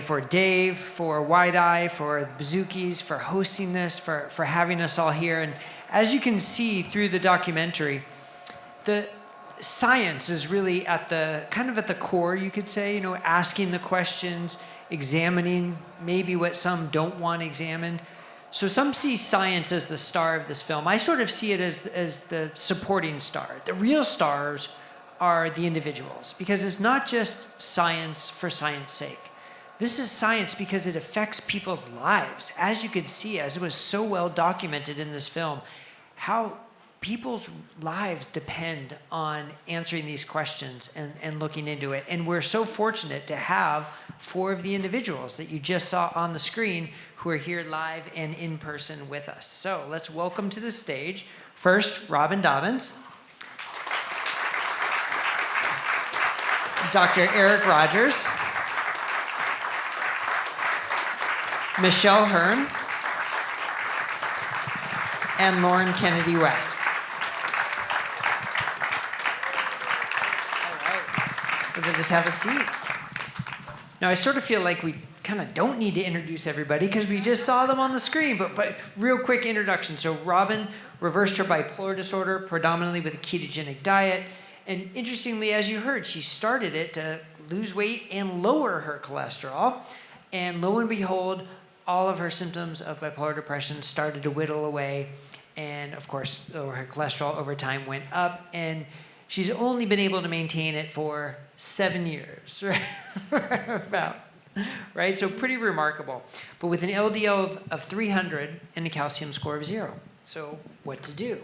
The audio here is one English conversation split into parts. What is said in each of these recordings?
For Dave, for Wide Eye, for the Bazookies, for hosting this, for having us all here. And as you can see through the documentary, the science is really at the core, you could say, asking the questions, examining maybe what some don't want examined. So some see science as the star of this film. I sort of see it as the supporting star. The real stars are the individuals, because it's not just science for science sake. This is science because it affects people's lives. As you could see, as it was so well documented in this film, how people's lives depend on answering these questions and looking into it. And we're so fortunate to have 4 of the individuals that you just saw on the screen who are here live and in person with us. So let's welcome to the stage, first, Robyn Dobbins, Dr. Eric Rodgers, Michelle Hurn, and Lauren Kennedy West. All right, we'll just have a seat. Now, I sort of feel like we kind of don't need to introduce everybody because we just saw them on the screen, but real quick introduction. So Robyn reversed her bipolar disorder predominantly with a ketogenic diet. And interestingly, as you heard, she started it to lose weight and lower her cholesterol. And lo and behold, all of her symptoms of bipolar depression started to whittle away. And of course, her cholesterol over time went up. And she's only been able to maintain it for 7 years, right? About, right? So pretty remarkable. But with an LDL of 300 and a calcium score of 0. So what to do?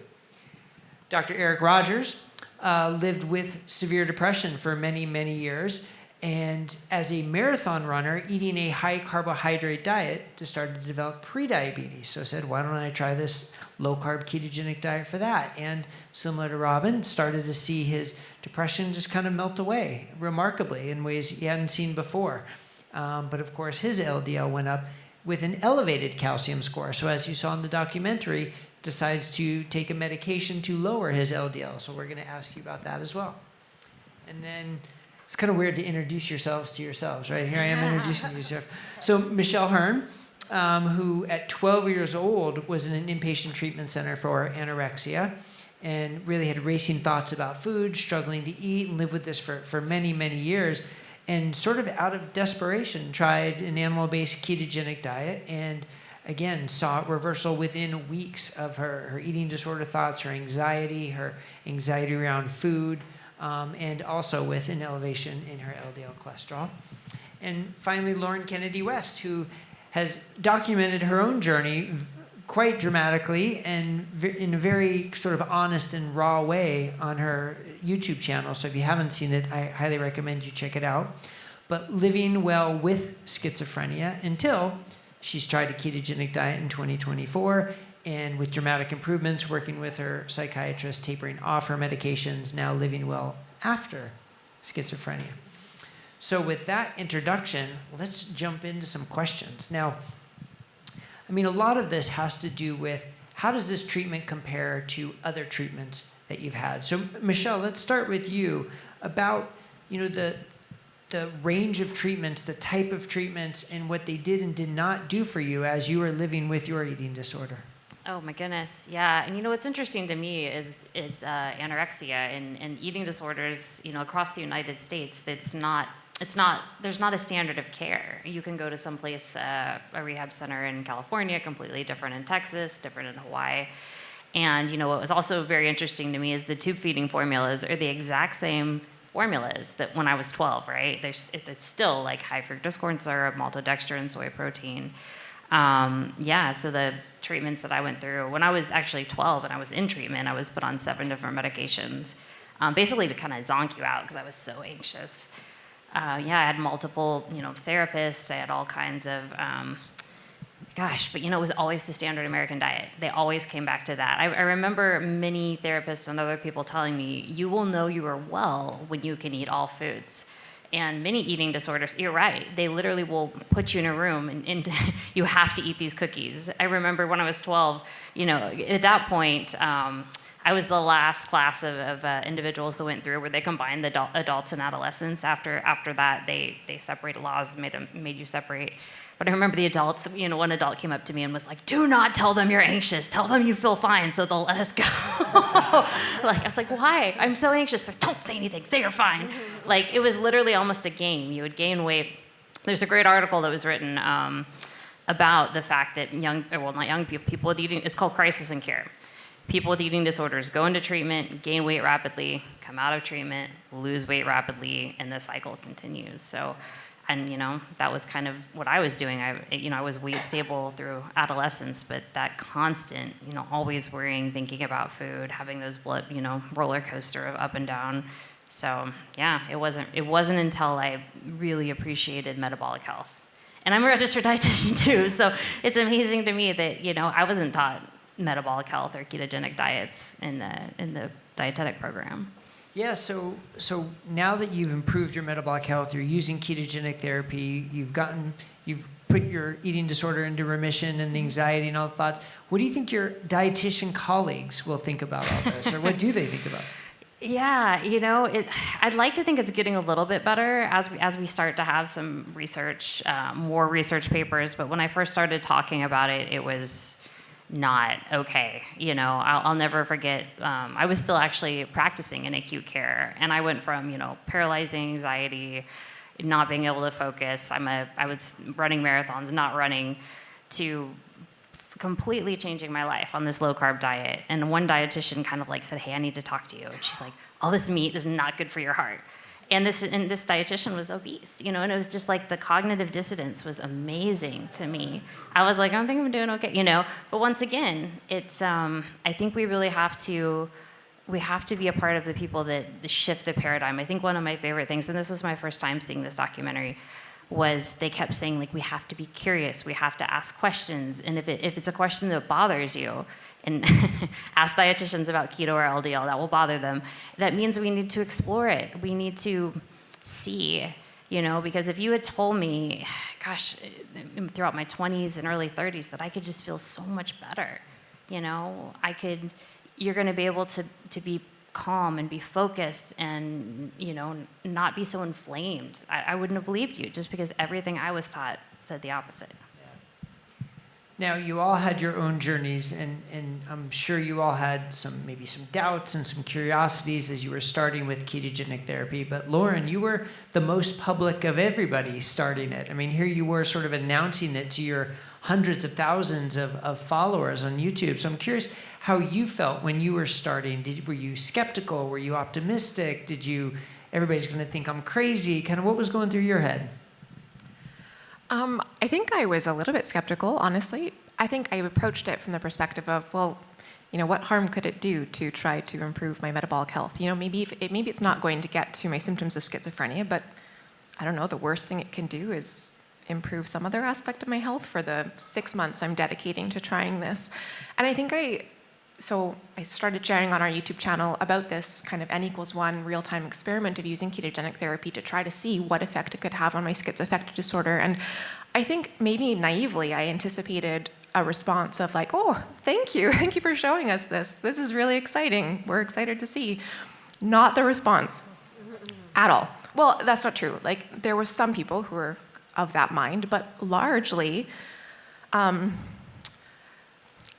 Dr. Eric Rodgers lived with severe depression for many, many years. And as a marathon runner, eating a high carbohydrate diet, started to develop prediabetes. So I said, why don't I try this low carb ketogenic diet for that? And similar to Robyn, started to see his depression just kind of melt away remarkably in ways he hadn't seen before. But of course, his LDL went up with an elevated calcium score. So as you saw in the documentary, decides to take a medication to lower his LDL. So we're going to ask you about that as well. And then it's kind of weird to introduce yourselves to yourselves, right? Here I am introducing you. So Michelle Hurn, who at 12 years old was in an inpatient treatment center for anorexia and really had racing thoughts about food, struggling to eat, and lived with this for many, many years. And sort of out of desperation, tried an animal-based ketogenic diet and again, saw reversal within weeks of her eating disorder thoughts, her anxiety around food, and also with an elevation in her LDL cholesterol. And finally, Lauren Kennedy West, who has documented her own journey quite dramatically and in a very sort of honest and raw way on her YouTube channel. So if you haven't seen it, I highly recommend you check it out. But living well with schizophrenia until she's tried a ketogenic diet in 2024, and with dramatic improvements, working with her psychiatrist, tapering off her medications, now living well after schizophrenia. So with that introduction, let's jump into some questions. Now, I mean, a lot of this has to do with how does this treatment compare to other treatments that you've had? So Michelle, let's start with you about, the range of treatments, the type of treatments, and what they did and did not do for you as you were living with your eating disorder. Oh my goodness, yeah. And what's interesting to me is anorexia and eating disorders, across the United States. There's not a standard of care. You can go to someplace, a rehab center in California, completely different in Texas, different in Hawaii. And what was also very interesting to me is the tube feeding formulas are the exact same formulas that when I was 12, right? It's still like high fructose corn syrup, maltodextrin, soy protein. So the treatments that I went through, when I was actually 12 and I was in treatment, I was put on 7 different medications, basically to kind of zonk you out because I was so anxious. I had multiple, therapists. I had all kinds of, but it was always the standard American diet. They always came back to that. I remember many therapists and other people telling me, you will know you are well when you can eat all foods. And many eating disorders, you're right, they literally will put you in a room and you have to eat these cookies. I remember when I was 12, at that point, I was the last class of individuals that went through where they combined the adults and adolescents. After that, they separated laws, made you separate. But I remember the adults, one adult came up to me and was like, do not tell them you're anxious. Tell them you feel fine so they'll let us go. I was like, why? I'm so anxious. They're, don't say anything. Say you're fine. It was literally almost a game. You would gain weight. There's a great article that was written about the fact that not young people with eating, it's called Crisis in Care. People with eating disorders go into treatment, gain weight rapidly, come out of treatment, lose weight rapidly, and the cycle continues. So, and that was kind of what I was doing. I was weight stable through adolescence, but that constant, always worrying, thinking about food, having those blood, roller coaster of up and down. So yeah, it wasn't until I really appreciated metabolic health. And I'm a registered dietitian too, so it's amazing to me that I wasn't taught metabolic health or ketogenic diets in the dietetic program. Yeah, so now that you've improved your metabolic health, you're using ketogenic therapy, you've put your eating disorder into remission and the anxiety and all the thoughts. What do you think your dietitian colleagues will think about all this, or what do they think about it? Yeah, I'd like to think it's getting a little bit better as we start to have some research, more research papers. But when I first started talking about it, it was not okay. I'll never forget. I was still actually practicing in acute care, and I went from paralyzing anxiety, not being able to focus. I was running marathons, not running, to completely changing my life on this low carb diet. And one dietitian kind of said, hey, I need to talk to you. And she's like, all this meat is not good for your heart. And this dietitian was obese, and it was just the cognitive dissonance was amazing to me. I was like, I don't think I'm doing okay, But once again, it's I think we really have to be a part of the people that shift the paradigm. I think one of my favorite things, and this was my first time seeing this documentary, was they kept saying we have to be curious, we have to ask questions, and if it's a question that bothers you, and ask dietitians about keto or LDL, that will bother them. That means we need to explore it. We need to see, because if you had told me, gosh, throughout my 20s and early 30s that I could just feel so much better, you're going to be able to be calm and be focused and, not be so inflamed. I wouldn't have believed you just because everything I was taught said the opposite. Now, you all had your own journeys, and I'm sure you all had maybe some doubts and some curiosities as you were starting with ketogenic therapy. But Lauren, you were the most public of everybody starting it. I mean, here you were sort of announcing it to your hundreds of thousands of followers on YouTube. So I'm curious how you felt when you were starting. Were you skeptical? Were you optimistic? Everybody's going to think I'm crazy? Kind of what was going through your head? I think I was a little bit skeptical, honestly. I think I approached it from the perspective of, well, what harm could it do to try to improve my metabolic health? Maybe it's not going to get to my symptoms of schizophrenia, but I don't know, the worst thing it can do is improve some other aspect of my health for the 6 months I'm dedicating to trying this. And I think I started sharing on our YouTube channel about this kind of N=1 real-time experiment of using ketogenic therapy to try to see what effect it could have on my schizoaffective disorder. And I think maybe naively I anticipated a response of oh, thank you for showing us this. This is really exciting. We're excited to see. Not the response at all. Well, that's not true. There were some people who were of that mind, but largely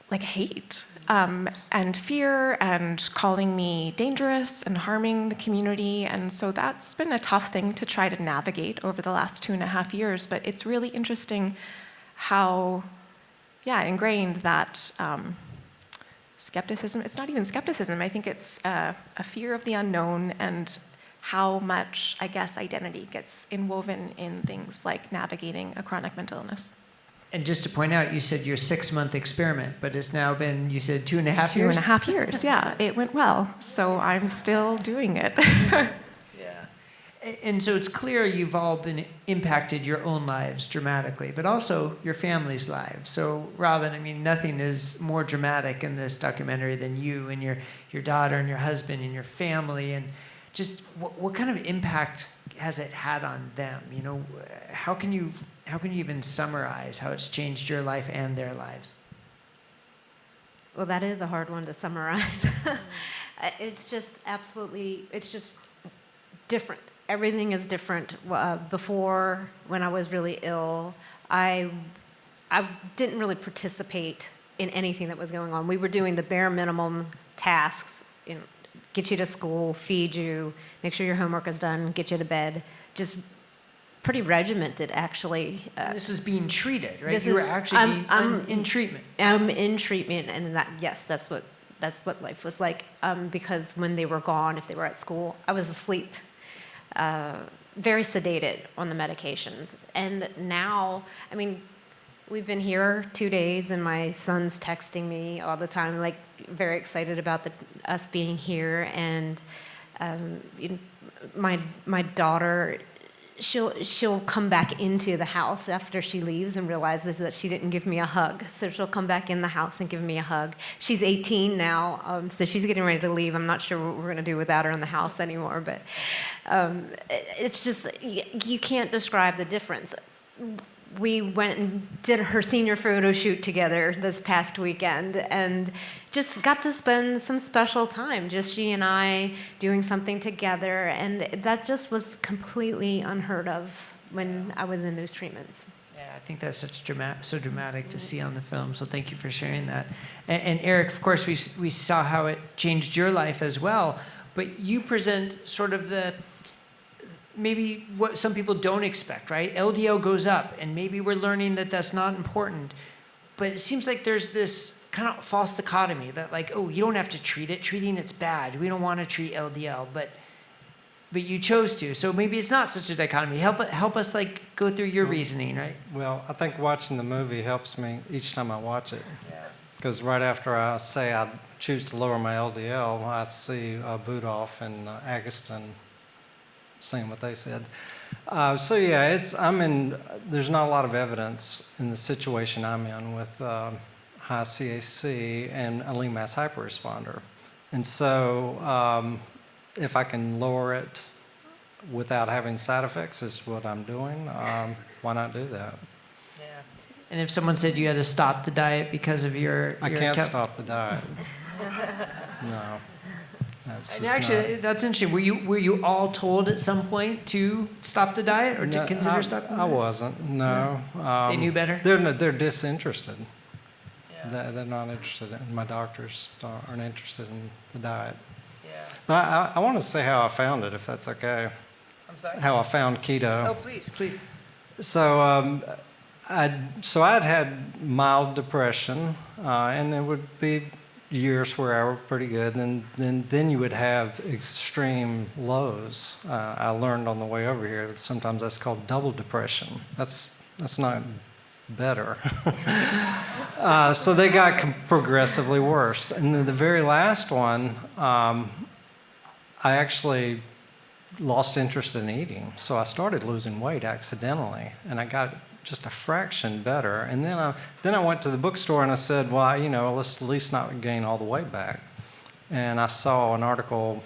hate. And fear and calling me dangerous and harming the community. And so that's been a tough thing to try to navigate over the last 2.5 years. But it's really interesting how, ingrained that skepticism, it's not even skepticism, I think it's a fear of the unknown and how much, I guess, identity gets inwoven in things like navigating a chronic mental illness. And just to point out, you said your 6-month experiment, but it's now been, you said 2.5 years? 2.5 years, yeah. It went well, so I'm still doing it. Yeah. And so it's clear you've all been impacted your own lives dramatically, but also your family's lives. So Robyn, I mean, nothing is more dramatic in this documentary than you and your daughter and your husband and your family. And just what kind of impact has it had on them? How can you even summarize how it's changed your life and their lives? Well, that is a hard one to summarize. It's just different. Everything is different. Before, when I was really ill, I didn't really participate in anything that was going on. We were doing the bare minimum tasks, get you to school, feed you, make sure your homework is done, get you to bed. Just pretty regimented, actually. This was being treated, right? You were actually in treatment. I'm in treatment, and that's what life was like. Because when they were gone, if they were at school, I was asleep, very sedated on the medications. And now, I mean, we've been here 2 days, and my son's texting me all the time, like very excited about us being here. And my daughter, she'll come back into the house after she leaves and realizes that she didn't give me a hug. So she'll come back in the house and give me a hug. She's 18 now, so she's getting ready to leave. I'm not sure what we're going to do without her in the house anymore, but it's just, you can't describe the difference. We went and did her senior photo shoot together this past weekend and just got to spend some special time, just she and I doing something together. And that just was completely unheard of when I was in those treatments. Yeah, I think that's so dramatic to see on the film. So thank you for sharing that. And Eric, of course, we saw how it changed your life as well. But you present sort of maybe what some people don't expect, right? LDL goes up, and maybe we're learning that that's not important. But it seems like there's this kind of false dichotomy that, like, oh, you don't have to treat it. Treating it's bad. We don't want to treat LDL, but you chose to. So maybe it's not such a dichotomy. Help us, like, go through your reasoning, right? Well, I think watching the movie helps me each time I watch it. Because right after I say I choose to lower my LDL, I see Budoff and Agustin saying what they said. So yeah, there's not a lot of evidence in the situation I'm in with high CAC and a lean mass hyperresponder. And so if I can lower it without having side effects is what I'm doing, why not do that? Yeah. And if someone said you had to stop the diet because of your I can't stop the diet. No. And actually, that's interesting. Were you all told at some point to stop the diet or to consider stopping the diet? I wasn't, no. They knew better? They're disinterested. Yeah. They're not interested in, my doctors aren't interested in the diet. Yeah. But I want to say how I found it, if that's okay. I'm sorry? How I found keto. Oh, please. So I'd had mild depression, and it would be years where I were pretty good, and then you would have extreme lows. I learned on the way over here that sometimes that's called double depression. That's not better. So they got progressively worse. And then the very last one, I actually lost interest in eating. So I started losing weight accidentally, and I got just a fraction better. And then I went to the bookstore and I said, well, let's at least not gain all the weight back. And I saw an article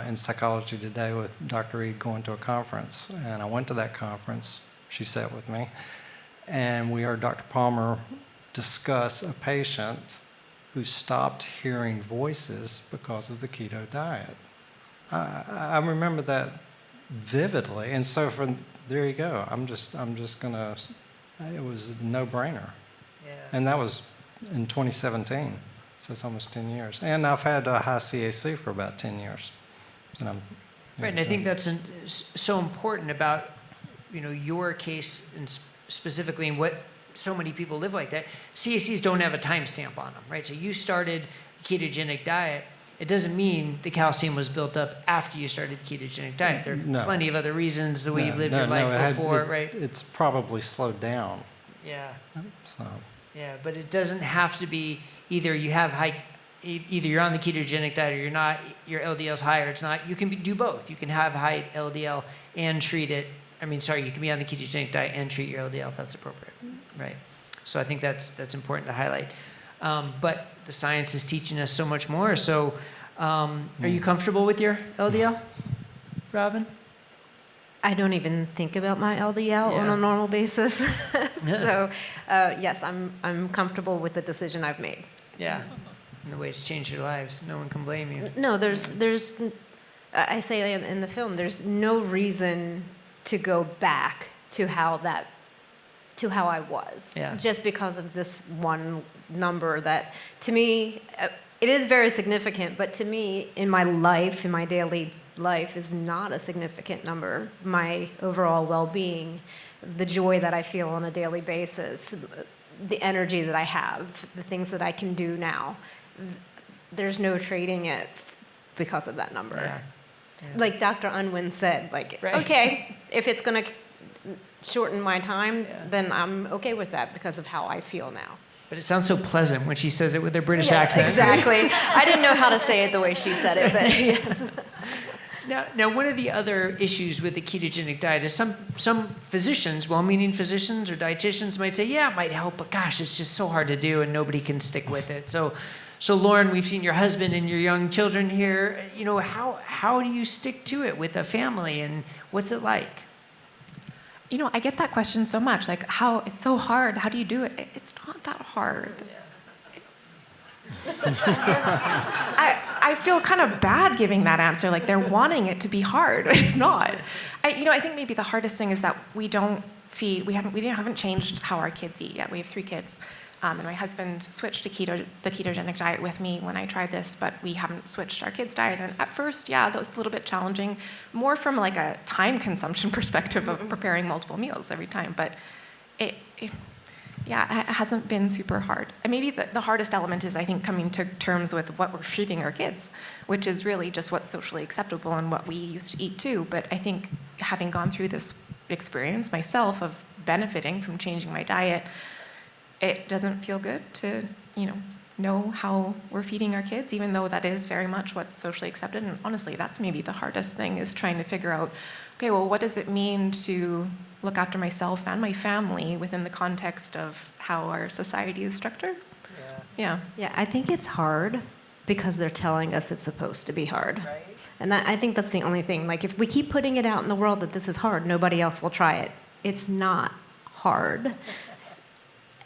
in Psychology Today with Dr. Reed going to a conference. And I went to that conference. She sat with me. And we heard Dr. Palmer discuss a patient who stopped hearing voices because of the keto diet. I remember that vividly. And so there you go. I'm just gonna. It was a no-brainer. Yeah. And that was in 2017, so it's almost 10 years. And I've had a high CAC for about 10 years. And right, and I think that's so important about your case and specifically in what so many people live like that. CACs don't have a timestamp on them, right? So you started the ketogenic diet. It doesn't mean the calcium was built up after you started the ketogenic diet. There are plenty of other reasons the way you lived your life before, right? It's probably slowed down. Yeah. So. Yeah, but it doesn't have to be either you're on the ketogenic diet or you're not, your LDL's high or it's not. You can do both. You can have high LDL and treat it. You can be on the ketogenic diet and treat your LDL if that's appropriate, right? So I think that's important to highlight. But the science is teaching us so much more. So are you comfortable with your LDL, Robyn? I don't even think about my LDL on a normal basis. So yes, I'm comfortable with the decision I've made. Yeah. and the way it's changed your lives. No one can blame you. No, there's I say in the film, there's no reason to go back to how I was. Yeah. Just because of this one number that, to me, it is very significant, but to me, in my life, in my daily life, is not a significant number. My overall well-being, the joy that I feel on a daily basis, the energy that I have, the things that I can do now, there's no trading it because of that number. Yeah. Like Dr. Unwin said, like, Right. okay, if it's going to shorten my time, then I'm okay with that because of how I feel now. But it sounds so pleasant when she says it with her British accent. Exactly. I didn't know how to say it the way she said it, but yes. Now, one of the other issues with the ketogenic diet is some physicians, well-meaning physicians or dietitians might say, yeah, it might help, but gosh, it's just so hard to do and nobody can stick with it. So Lauren, we've seen your husband and your young children here. You know, how do you stick to it with a family, and what's it like? You know, I get that question so much, like how it's so hard. How do you do it? It's not that hard. I feel kind of bad giving that answer, like they're wanting it to be hard. It's not. I think maybe the hardest thing is that we haven't changed how our kids eat yet. We have 3 kids. And my husband switched to the ketogenic diet with me when I tried this, but we haven't switched our kids' diet. And at first, yeah, that was a little bit challenging, more from like a time consumption perspective of preparing multiple meals every time. But it hasn't been super hard. And maybe the hardest element is, I think, coming to terms with what we're feeding our kids, which is really just what's socially acceptable and what we used to eat too. But I think having gone through this experience myself of benefiting from changing my diet, it doesn't feel good to, know how we're feeding our kids, even though that is very much what's socially accepted. And honestly, that's maybe the hardest thing, is trying to figure out, okay, well, what does it mean to look after myself and my family within the context of how our society is structured? Yeah. Yeah, I think it's hard because they're telling us it's supposed to be hard. Right. And I think that's the only thing. Like, if we keep putting it out in the world that this is hard, nobody else will try it. It's not hard.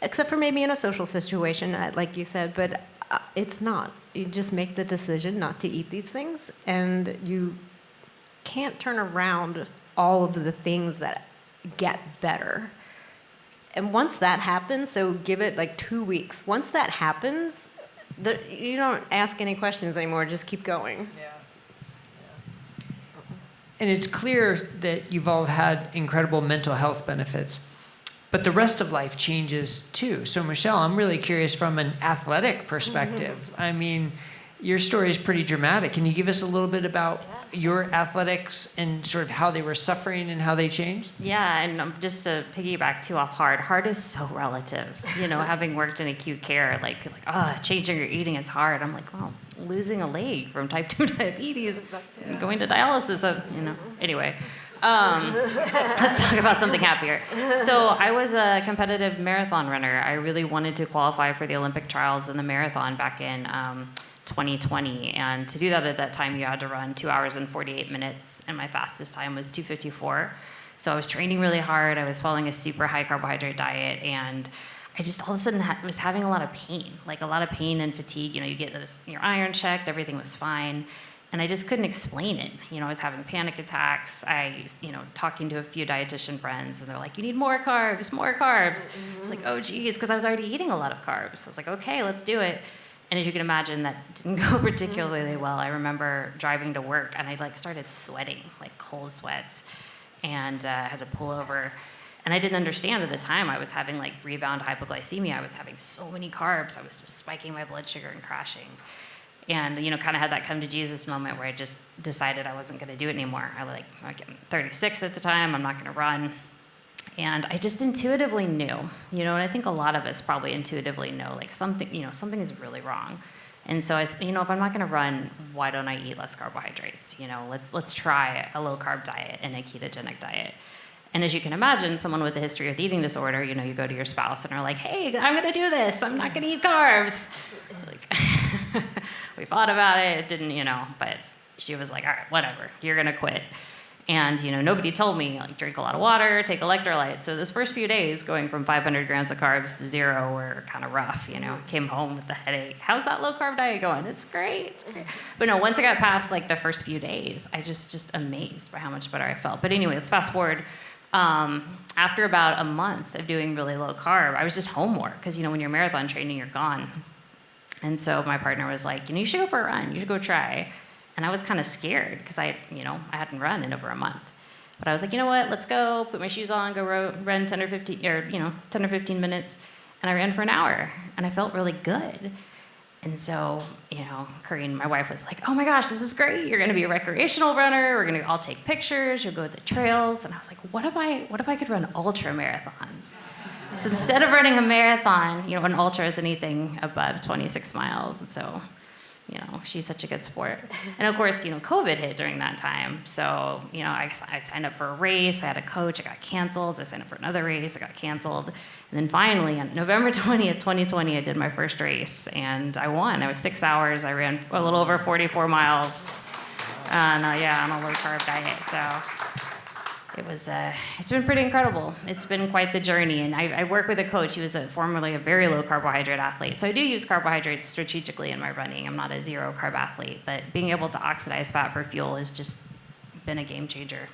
Except for maybe in a social situation, like you said, but it's not. You just make the decision not to eat these things, and you can't turn around all of the things that get better. And once that happens, so give it like 2 weeks. Once that happens, you don't ask any questions anymore. Just keep going. Yeah. And it's clear that you've all had incredible mental health benefits. But the rest of life changes too. So Michelle, I'm really curious from an athletic perspective. Mm-hmm. I mean, your story is pretty dramatic. Can you give us a little bit about your athletics and sort of how they were suffering and how they changed? Yeah, and just to piggyback too off hard is so relative. Having worked in acute care, like changing your eating is hard. I'm like, well, losing a leg from type 2 diabetes, going to dialysis, anyway. Let's talk about something happier. So I was a competitive marathon runner. I really wanted to qualify for the Olympic trials in the marathon back in 2020. And to do that at that time, you had to run 2 hours and 48 minutes. And my fastest time was 2:54. So I was training really hard. I was following a super high carbohydrate diet. And I just all of a sudden was having a lot of pain, and fatigue. You get your iron checked. Everything was fine. And I just couldn't explain it. I was having panic attacks. Talking to a few dietitian friends, and they're like, you need more carbs, more carbs. Mm-hmm. It's like, oh, geez, because I was already eating a lot of carbs. So I was like, okay, let's do it. And as you can imagine, that didn't go particularly well. I remember driving to work, and I started sweating, like cold sweats, and I had to pull over. And I didn't understand at the time. I was having rebound hypoglycemia. I was having so many carbs. I was just spiking my blood sugar and crashing. And, kind of had that come to Jesus moment where I just decided I wasn't going to do it anymore. I'm 36 at the time. I'm not going to run. And I just intuitively knew, and I think a lot of us probably intuitively know, something is really wrong. And so if I'm not going to run, why don't I eat less carbohydrates? Let's try a low carb diet and a ketogenic diet. And as you can imagine, someone with a history of eating disorder, you go to your spouse and are like, hey, I'm going to do this. I'm not going to eat carbs. We thought about it. It didn't, but she was like, all right, whatever. You're going to quit. And, nobody told me, like, drink a lot of water, take electrolytes. So those first few days going from 500 grams of carbs to 0 were kind of rough, Came home with a headache. How's that low-carb diet going? It's great. But no, once I got past, like, the first few days, I just amazed by how much better I felt. But anyway, let's fast forward. After about a month of doing really low carb, I was just home more. Because, when you're marathon training, you're gone. And so my partner was like, you should go for a run. You should go try. And I was kind of scared because I hadn't run in over a month. But I was like, you know what? Let's go. Put my shoes on. Go run 10 or 15 minutes. And I ran for an hour, and I felt really good. And so, Corinne, my wife, was like, oh my gosh, this is great. You're going to be a recreational runner. We're going to all take pictures. You'll go to the trails. And I was like, what if I could run ultra marathons? So instead of running a marathon, an ultra is anything above 26 miles. And so, she's such a good sport. And of course, COVID hit during that time. So, I signed up for a race. I had a coach. I got canceled. I signed up for another race. I got canceled. And then finally, on November 20th, 2020, I did my first race. And I won. It was 6 hours. I ran a little over 44 miles. On a low-carb diet. So it's been pretty incredible. It's been quite the journey. And I work with a coach. He was formerly a very low carbohydrate athlete. So I do use carbohydrates strategically in my running. I'm not a zero carb athlete, but being able to oxidize fat for fuel has just been a game changer.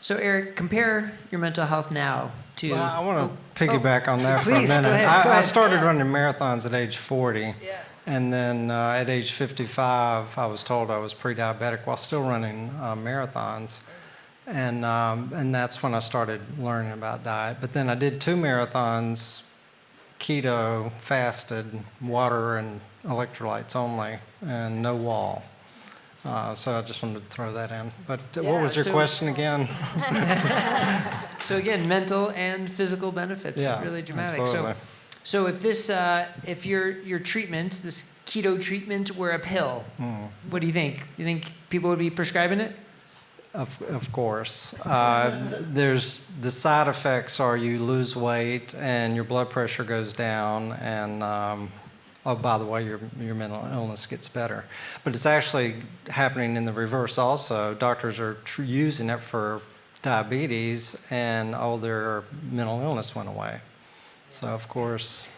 So Eric, compare your mental health now to... Well, I want to piggyback on that for a Please, minute. go ahead. I started running marathons at age 40. Yeah. And then at age 55, I was told I was pre-diabetic while still running marathons. And that's when I started learning about diet. But then I did 2 marathons, keto, fasted, water and electrolytes only, and no wall. So I just wanted to throw that in. But what was your question again? So again, mental and physical benefits, really dramatic. Absolutely. So if your treatment, this keto treatment, were a pill, what do you think? You think people would be prescribing it? Of course. There's the side effects are you lose weight and your blood pressure goes down, and oh, by the way, your mental illness gets better. But it's actually happening in the reverse also. Doctors are using it for diabetes, and their mental illness went away. So, of course.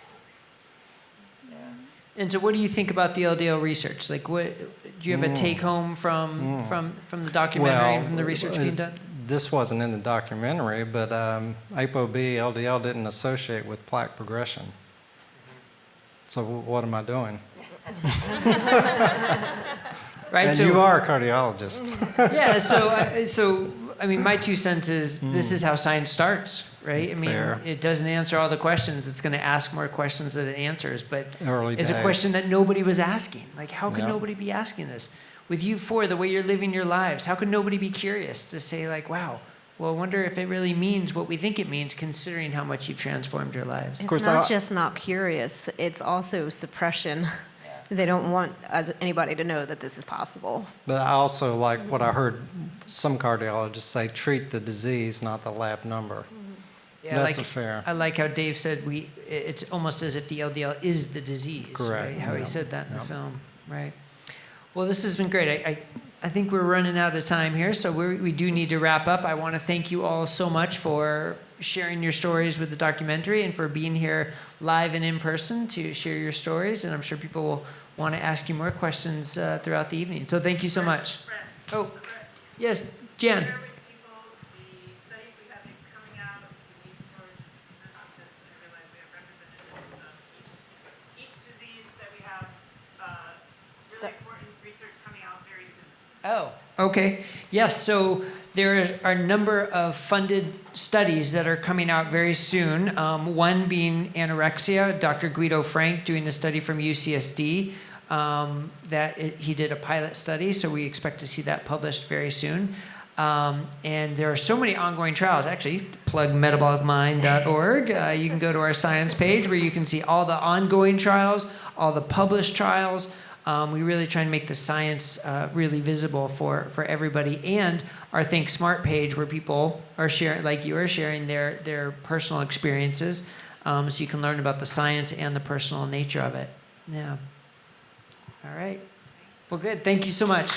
And so what do you think about the LDL research? Like, what do you have a take-home from the documentary and from the research being done? This wasn't in the documentary, but ApoB, LDL didn't associate with plaque progression. So what am I doing? Right. And so, you are a cardiologist. Yeah. So I mean, my 2 cents is this is how science starts, right? I mean, Fair. It doesn't answer all the questions. It's going to ask more questions than it answers. But Early it's days. a question that nobody was asking. Like, how could nobody be asking this? With you 4, the way you're living your lives, how could nobody be curious to say, like, wow, well, I wonder if it really means what we think it means, considering how much you've transformed your lives. It's not just not curious, it's also suppression. They don't want anybody to know that this is possible. But I also like what I heard some cardiologists say, treat the disease, not the lab number. Yeah, That's fair. I like how Dave said it's almost as if the LDL is the disease, Correct. right? How he said that in the film, right? Well, this has been great. I think we're running out of time here, so we do need to wrap up. I want to thank you all so much for sharing your stories with the documentary and for being here live and in person to share your stories. And I'm sure people will want to ask you more questions throughout the evening. So thank you so much. Bret. Oh, Bret. yes, Jan. Share with people the studies we have coming out, the needs for present on this, and I realize we have representatives of each disease that we have really important research coming out very soon. Oh, okay. Yes, so there are a number of funded studies that are coming out very soon. One being anorexia, Dr. Guido Frank doing a study from UCSD. He did a pilot study, so we expect to see that published very soon. And there are so many ongoing trials. Actually, plug metabolicmind.org. You can go to our science page where you can see all the ongoing trials, all the published trials. We really try and make the science really visible for everybody, and our Think Smart page where people are sharing, like you are sharing their personal experiences, so you can learn about the science and the personal nature of it. Yeah. All right. Well, good. Thank you so much.